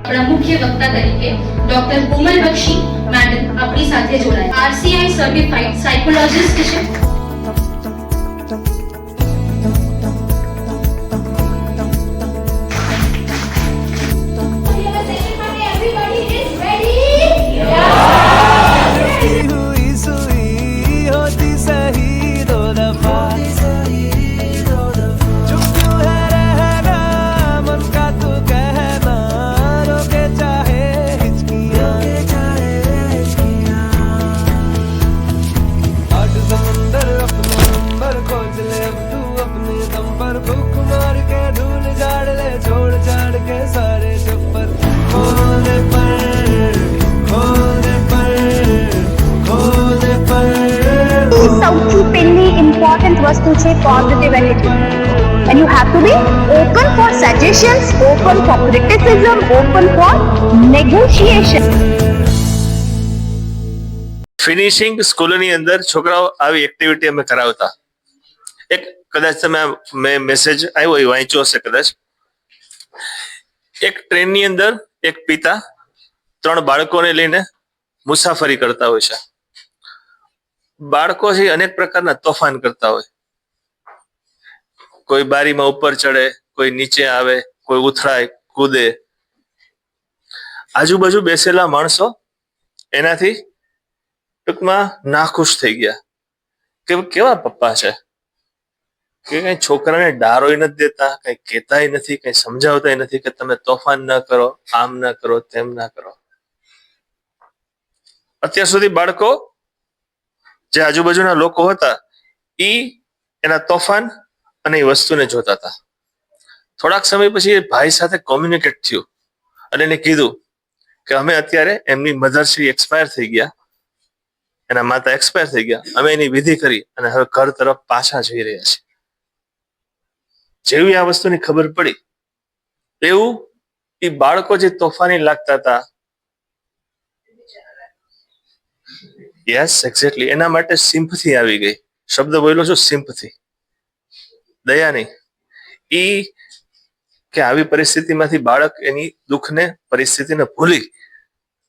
આપણા મુખ્ય વક્તા તરીકે ડોક્ટર કોમલ બક્ષી મેડમ આપણી સાથે જોડાયા. આરસીઆઈ સર્ટિફાઈડ સાયકોલોજિસ્ટ છે. સૌથી પહેલી ઇમ્પોર્ટન્ટ વસ્તુ છે positivity. and you have to be open for suggestions, open for criticism, open for negotiation. Finishing સ્કૂલની અંદર છોકરાઓ આવી એક્ટિવિટી અમે કરાવતા. એક કદાચ તમે મેં મેસેજ આવ્યો એ વાંચ્યો હશે કદાચ. એક ટ્રેનની અંદર એક પિતા 3 બાળકોને લઈને મુસાફરી કરતા હોય છે. બાળકો છે અનેક પ્રકારના તોફાન કરતા હોય. કોઈ બારીમાં ઉપર ચડે, કોઈ નીચે આવે, કોઈ ઉથળાય કૂદે. આજુબાજુ બેસેલા માણસો એનાથી ટૂંકમાં નાખુશ થઈ ગયા કે કેવા પપ્પા છે કે કઈ છોકરાને ડારોય નથી દેતા, કઈ કહેતાય નથી, કઈ સમજાવતાય નથી કે તમે તોફાન ના કરો, આમ ના કરો, તેમ ના કરો. અત્યાર સુધી બાળકો જે આજુબાજુના લોકો હતા એના તોફાન અને એ વસ્તુને જોતા હતા. થોડાક સમય પછી એ ભાઈ સાથે કોમ્યુનિકેટ થયું અને એને કીધું કે અમે અત્યારે એમની મધરશ્રી એક્સપાયર થઈ ગયા, એના માતા એક્સપાયર થઈ ગયા, અમે એની વિધિ કરી અને હવે ઘર તરફ પાછા જઈ રહ્યા છીએ. જેવી આ વસ્તુની ખબર પડી એવું એ બાળકો જે તોફાની લાગતા હતા, યસ એક્ઝેક્ટલી, એના માટે સિમ્પથી આવી ગઈ. શબ્દ બોલ્યો છું, સિમ્પથી, દયા નહીં. ઈ કે આવી પરિસ્થિતિમાંથી બાળક એની દુઃખને પરિસ્થિતિને ભૂલી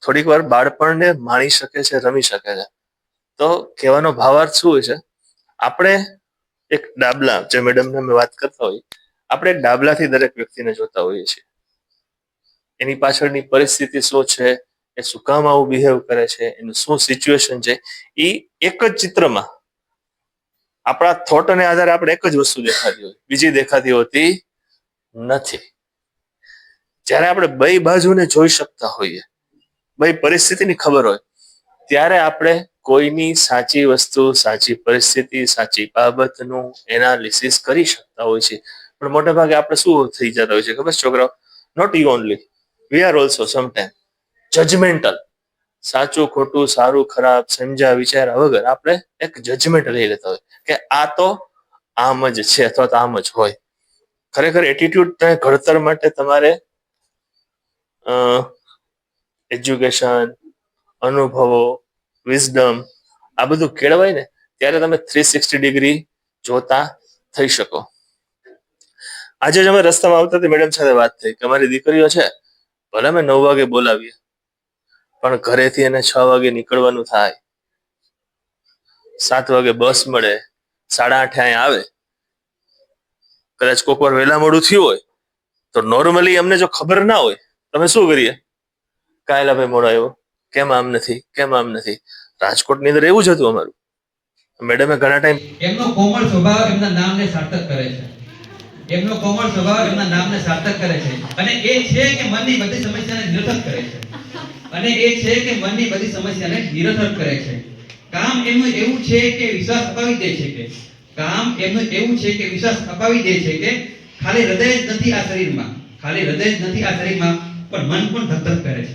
થોડીક વાર બાળપણને માણી શકે છે, રમી શકે છે. તો કહેવાનો ભાવાર્થ શું હોય છે? આપણે એક ડાબલા, જે મેડમને અમે વાત કરતા હોઈએ, આપણે ડાબલાથી દરેક વ્યક્તિને જોતા હોઈએ છીએ. એની પાછળની પરિસ્થિતિ શું છે, એ શું કામ આવું બિહેવ કરે છે, એનું શું સિચ્યુએશન છે, એ એક જ ચિત્રમાં આપણા થોટ અને આધારે આપણે એક જ વસ્તુ દેખાતી હોય, બીજી દેખાતી હોતી નથી. જ્યારે આપણે બે બાજુને જોઈ શકતા હોઈએ, બે પરિસ્થિતિની ખબર હોય, ત્યારે આપણે કોઈની સાચી વસ્તુ, સાચી પરિસ્થિતિ, સાચી બાબતનું એનાલિસિસ કરી શકતા હોય છે. પણ મોટા ભાગે આપણે શું થઈ જતા હોય છે ખબર છે છોકરાઓ? Not you only, we are also sometime judgemental. સાચું ખોટું, સારું ખરાબ સમજ્યા વિચાર્યા વગર આપણે એક જજમેન્ટ લઈ લેતા હોય કે આ તો આમ જ છે અથવા તો આમ જ હોય. ખરેખર એટીટ્યુડ ઘડતર માટે તમારે એજ્યુકેશન, અનુભવો, વિઝડમ આ બધું કેળવાય ને ત્યારે તમે 360 ડિગ્રી જોતા થઈ શકો. આજે જ અમે રસ્તામાં આવતા હતી, મેડમ સાથે વાત થઈ કે અમારી દીકરીઓ છે, ભલે અમે 9 વાગે બોલાવીએ પણ ઘરેથી એને 6 વાગે નીકળવાનું થાય, 7 વાગે બસ મળે, 8:30 અહીંયા આવે. કદાચ કોક વાર વહેલા મોડું થયું હોય તો નોર્મલી અમને જો ખબર ના હોય તમે શું કરીએ? કાયલા ભાઈ મોડો આવ્યો, કેમ આમ નથી, કેમ આમ નથી. રાજકોટની અંદર એવું જ હતું અમારું. મેડમે ઘણા ટાઈમ એમનો કોમળ સ્વભાવ એમના નામને સાર્થક કરે છે. એમનો કોમળ સ્વભાવ એમના નામને સાર્થક કરે છે અને એ છે કે મનની બધી સમસ્યાને નિરર્થક કરે છે. અને એ છે કે મનની બધી સમસ્યાને નિરર્થક કરે છે. કામ એમનું એવું છે કે વિશ્વાસ અપાવી દે છે કે કામ એમનું એવું છે કે વિશ્વાસ અપાવી દે છે કે ખાલી હૃદય જ નથી આ શરીરમાં, ખાલી હૃદય જ નથી આ શરીરમાં, પણ મન પણ ધક ધક કરે છે.